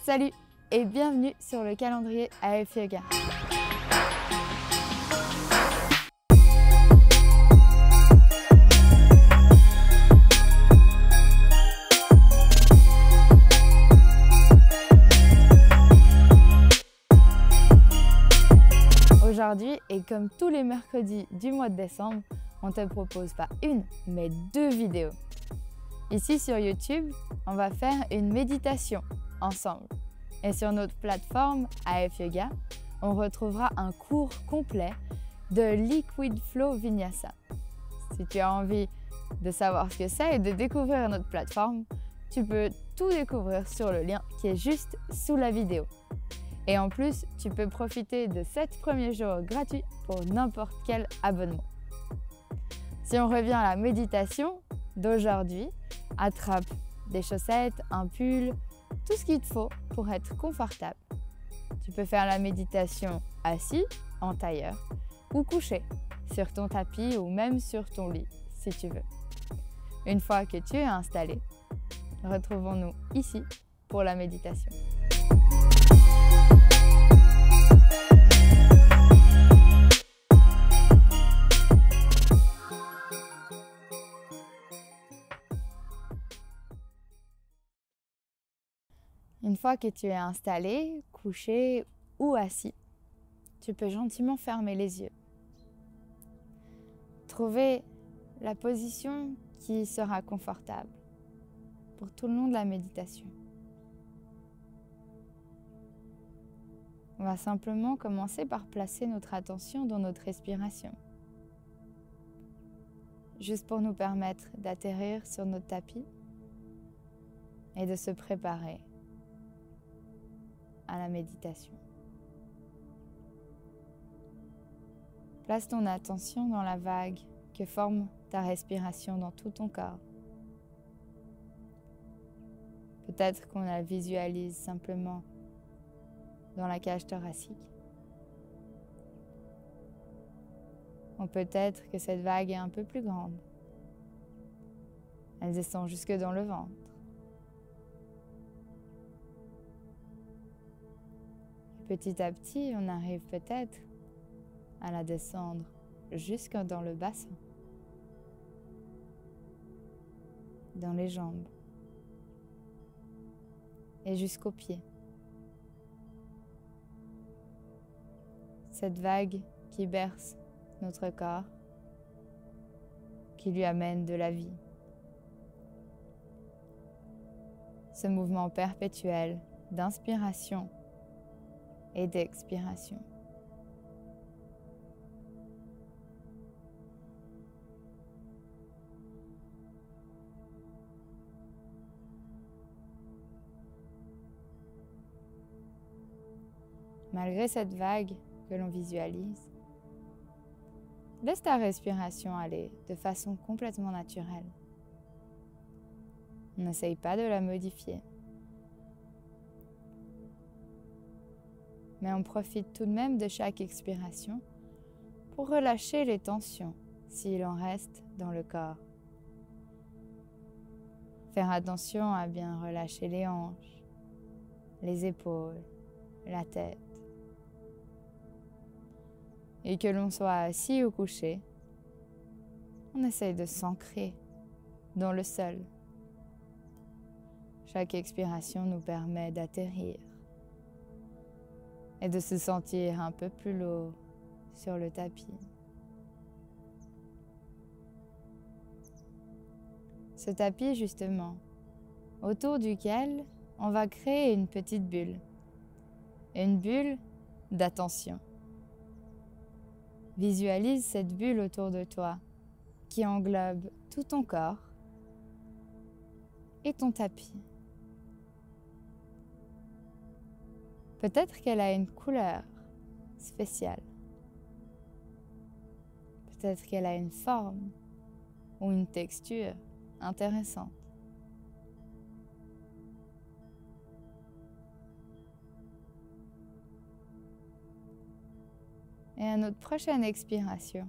Salut et bienvenue sur le calendrier AF Yoga. Aujourd'hui, et comme tous les mercredis du mois de décembre, on te propose pas une, mais 2 vidéos. Ici sur YouTube, on va faire une méditation ensemble. Et sur notre plateforme AF Yoga, on retrouvera un cours complet de Liquid Flow Vinyasa. Si tu as envie de savoir ce que c'est et de découvrir notre plateforme, tu peux tout découvrir sur le lien qui est juste sous la vidéo. Et en plus, tu peux profiter de 7 premiers jours gratuits pour n'importe quel abonnement. Si on revient à la méditation d'aujourd'hui, attrape des chaussettes, un pull, tout ce qu'il te faut pour être confortable. Tu peux faire la méditation assis, en tailleur, ou couché, sur ton tapis ou même sur ton lit, si tu veux. Une fois que tu es installé, retrouvons-nous ici pour la méditation. Une fois que tu es installé, couché ou assis, tu peux gentiment fermer les yeux. Trouver la position qui sera confortable pour tout le long de la méditation. On va simplement commencer par placer notre attention dans notre respiration, juste pour nous permettre d'atterrir sur notre tapis et de se préparer à la méditation. Place ton attention dans la vague que forme ta respiration dans tout ton corps. Peut-être qu'on la visualise simplement dans la cage thoracique. Ou peut-être que cette vague est un peu plus grande. Elle descend jusque dans le ventre. Petit à petit, on arrive peut-être à la descendre jusque dans le bassin, dans les jambes et jusqu'aux pieds. Cette vague qui berce notre corps, qui lui amène de la vie. Ce mouvement perpétuel d'inspiration et d'expiration. Malgré cette vague que l'on visualise, laisse ta respiration aller de façon complètement naturelle. N'essaye pas de la modifier. Mais on profite tout de même de chaque expiration pour relâcher les tensions s'il en reste dans le corps. Faire attention à bien relâcher les hanches, les épaules, la tête. Et que l'on soit assis ou couché, on essaye de s'ancrer dans le sol. Chaque expiration nous permet d'atterrir et de se sentir un peu plus lourd sur le tapis. Ce tapis, justement, autour duquel on va créer une petite bulle. Une bulle d'attention. Visualise cette bulle autour de toi qui englobe tout ton corps et ton tapis. Peut-être qu'elle a une couleur spéciale. Peut-être qu'elle a une forme ou une texture intéressante. Et à notre prochaine expiration,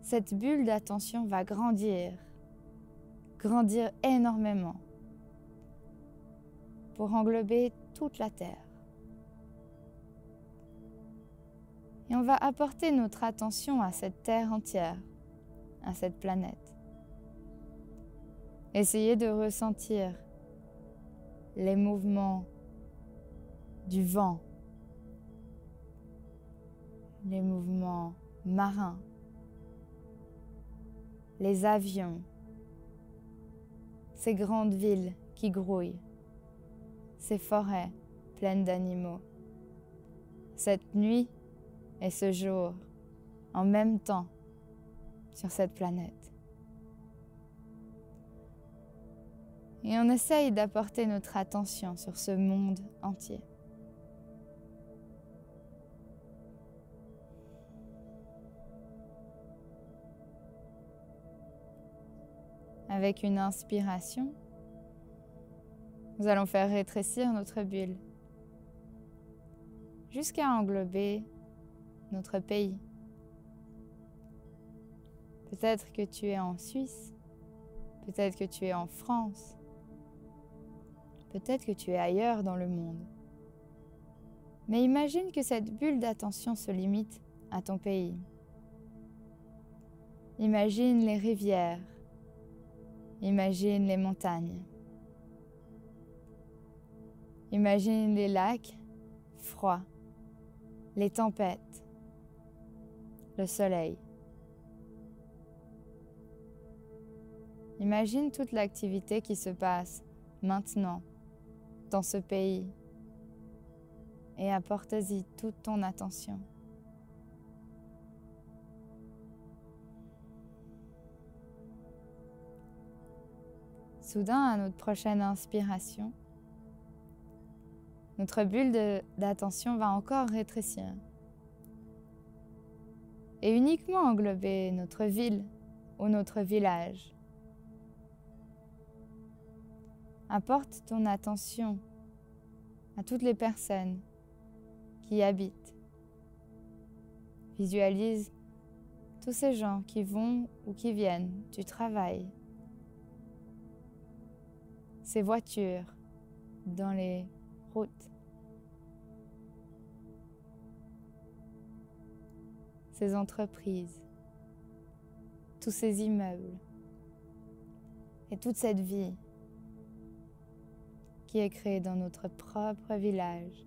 cette bulle d'attention va grandir énormément pour englober toute la Terre. Et on va apporter notre attention à cette Terre entière, à cette planète. Essayez de ressentir les mouvements du vent, les mouvements marins, les avions, ces grandes villes qui grouillent, ces forêts pleines d'animaux, cette nuit et ce jour en même temps sur cette planète. Et on essaye d'apporter notre attention sur ce monde entier. Avec une inspiration, nous allons faire rétrécir notre bulle jusqu'à englober notre pays. Peut-être que tu es en Suisse, peut-être que tu es en France, peut-être que tu es ailleurs dans le monde. Mais imagine que cette bulle d'attention se limite à ton pays. Imagine les rivières, imagine les montagnes, imagine les lacs froids, les tempêtes, le soleil. Imagine toute l'activité qui se passe maintenant dans ce pays et apporte-y toute ton attention. Soudain, à notre prochaine inspiration, notre bulle d'attention va encore rétrécir et uniquement englober notre ville ou notre village. Apporte ton attention à toutes les personnes qui y habitent. Visualise tous ces gens qui vont ou qui viennent du travail, ces voitures dans les routes, ces entreprises, tous ces immeubles et toute cette vie qui est créée dans notre propre village,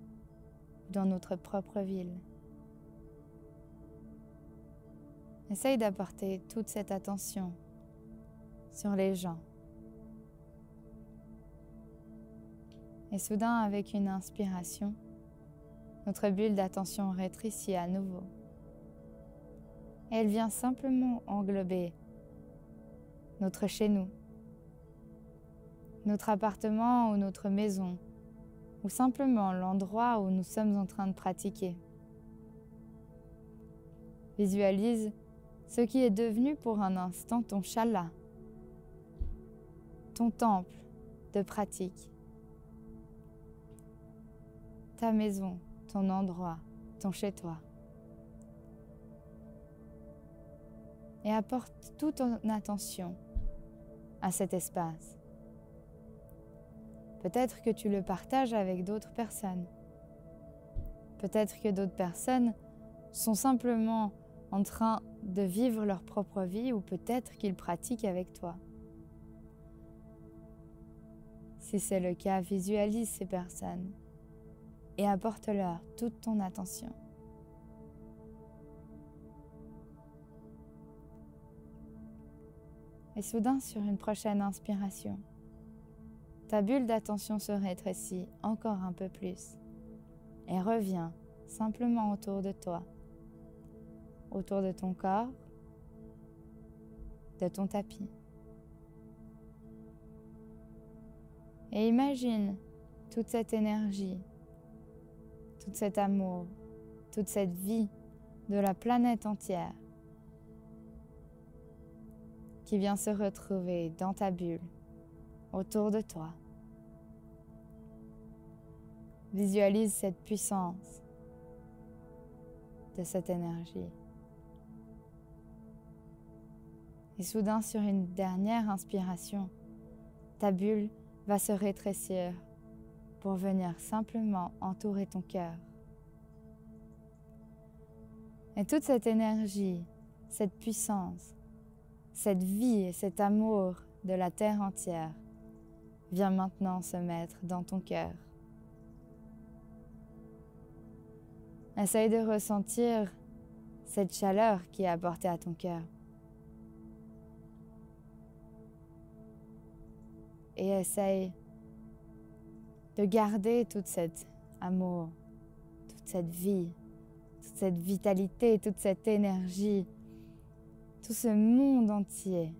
dans notre propre ville. Essaye d'apporter toute cette attention sur les gens. Et soudain, avec une inspiration, notre bulle d'attention rétrécit à nouveau. Et elle vient simplement englober notre chez-nous, notre appartement ou notre maison, ou simplement l'endroit où nous sommes en train de pratiquer. Visualise ce qui est devenu pour un instant ton shala, ton temple de pratique, ta maison, ton endroit, ton chez-toi. Et apporte toute ton attention à cet espace. Peut-être que tu le partages avec d'autres personnes. Peut-être que d'autres personnes sont simplement en train de vivre leur propre vie ou peut-être qu'ils pratiquent avec toi. Si c'est le cas, visualise ces personnes et apporte-leur toute ton attention. Et soudain, sur une prochaine inspiration, ta bulle d'attention se rétrécit encore un peu plus et revient simplement autour de toi, autour de ton corps, de ton tapis. Et imagine toute cette énergie, tout cet amour, toute cette vie de la planète entière qui vient se retrouver dans ta bulle, autour de toi. Visualise cette puissance de cette énergie. Et soudain, sur une dernière inspiration, ta bulle va se rétrécir pour venir simplement entourer ton cœur. Et toute cette énergie, cette puissance, cette vie et cet amour de la terre entière vient maintenant se mettre dans ton cœur. Essaye de ressentir cette chaleur qui est apportée à ton cœur. Et essaye de garder tout cet amour, toute cette vie, toute cette vitalité, toute cette énergie, tout ce monde entier.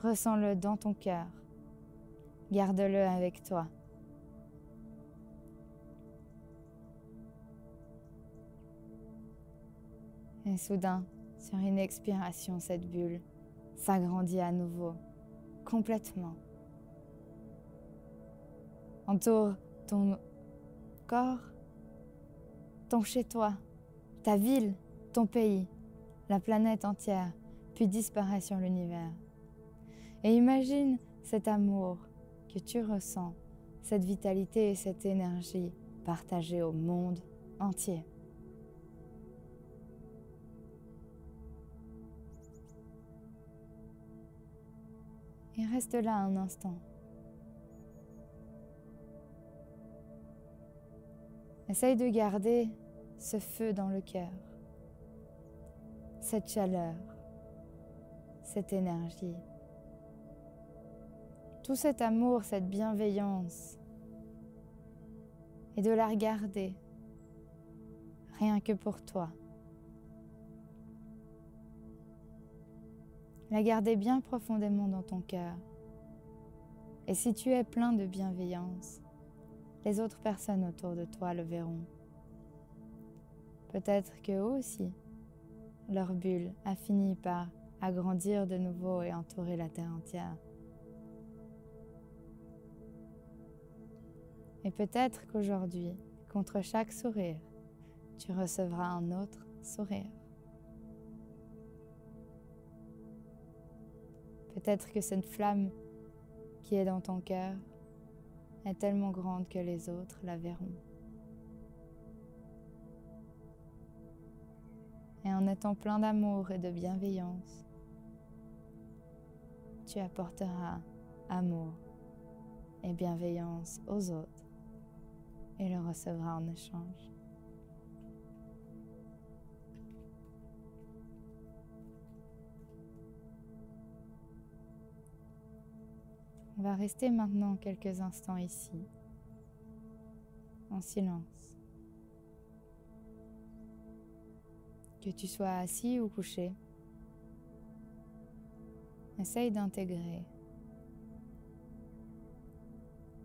Ressens-le dans ton cœur. Garde-le avec toi. Et soudain, sur une expiration, cette bulle s'agrandit à nouveau, complètement. Entoure ton corps, ton chez-toi, ta ville, ton pays, la planète entière, puis disparaît sur l'univers. Et imagine cet amour que tu ressens, cette vitalité et cette énergie partagée au monde entier. Et reste là un instant. Essaye de garder ce feu dans le cœur, cette chaleur, cette énergie, tout cet amour, cette bienveillance, et de la regarder, rien que pour toi. La garder bien profondément dans ton cœur. Et si tu es plein de bienveillance, les autres personnes autour de toi le verront. Peut-être qu'eux aussi, leur bulle a fini par agrandir de nouveau et entourer la terre entière. Et peut-être qu'aujourd'hui, contre chaque sourire, tu recevras un autre sourire. Peut-être que cette flamme qui est dans ton cœur est tellement grande que les autres la verront. Et en étant plein d'amour et de bienveillance, tu apporteras amour et bienveillance aux autres et le recevras en échange. On va rester maintenant quelques instants ici, en silence. Que tu sois assis ou couché, essaye d'intégrer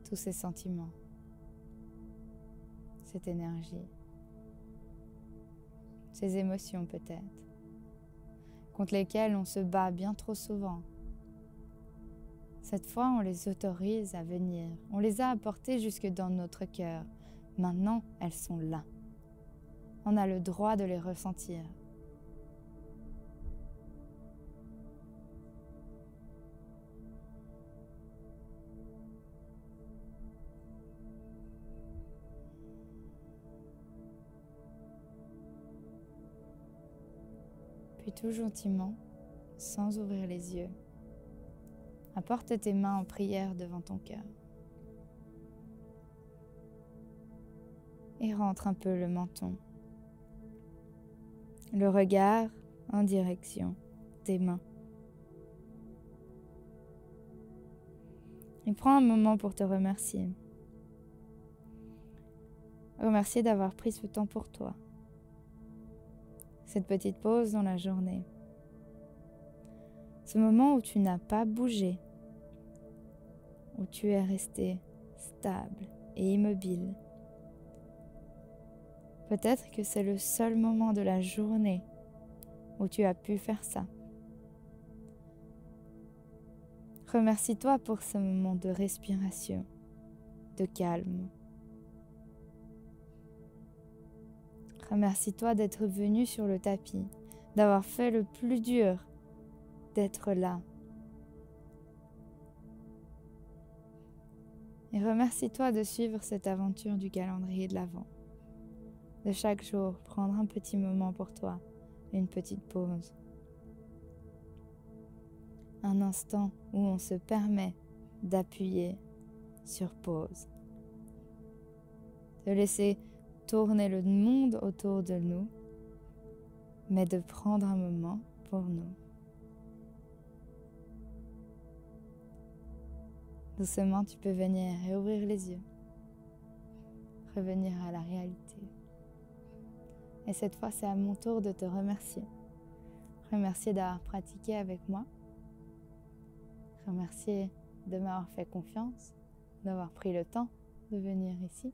tous ces sentiments, cette énergie, ces émotions peut-être, contre lesquelles on se bat bien trop souvent. Cette fois, on les autorise à venir. On les a apportées jusque dans notre cœur. Maintenant, elles sont là. On a le droit de les ressentir. Puis tout gentiment, sans ouvrir les yeux, apporte tes mains en prière devant ton cœur. Et rentre un peu le menton, le regard en direction des mains. Et prends un moment pour te remercier. Remercier d'avoir pris ce temps pour toi. Cette petite pause dans la journée. Ce moment où tu n'as pas bougé, où tu es resté stable et immobile. Peut-être que c'est le seul moment de la journée où tu as pu faire ça. Remercie-toi pour ce moment de respiration, de calme. Remercie-toi d'être venu sur le tapis, d'avoir fait le plus dur d'être là. Et remercie-toi de suivre cette aventure du calendrier de l'Avent. De chaque jour, prendre un petit moment pour toi, une petite pause. Un instant où on se permet d'appuyer sur pause. De laisser tourner le monde autour de nous, mais de prendre un moment pour nous. Doucement, tu peux venir et ouvrir les yeux, revenir à la réalité. Et cette fois, c'est à mon tour de te remercier. Remercier d'avoir pratiqué avec moi. Remercier de m'avoir fait confiance, d'avoir pris le temps de venir ici.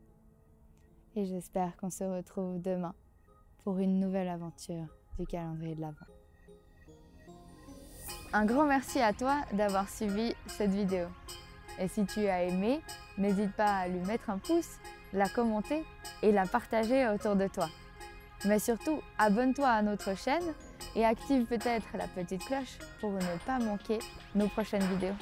Et j'espère qu'on se retrouve demain pour une nouvelle aventure du calendrier de l'Avent. Un grand merci à toi d'avoir suivi cette vidéo. Et si tu as aimé, n'hésite pas à lui mettre un pouce, la commenter et la partager autour de toi. Mais surtout, abonne-toi à notre chaîne et active peut-être la petite cloche pour ne pas manquer nos prochaines vidéos.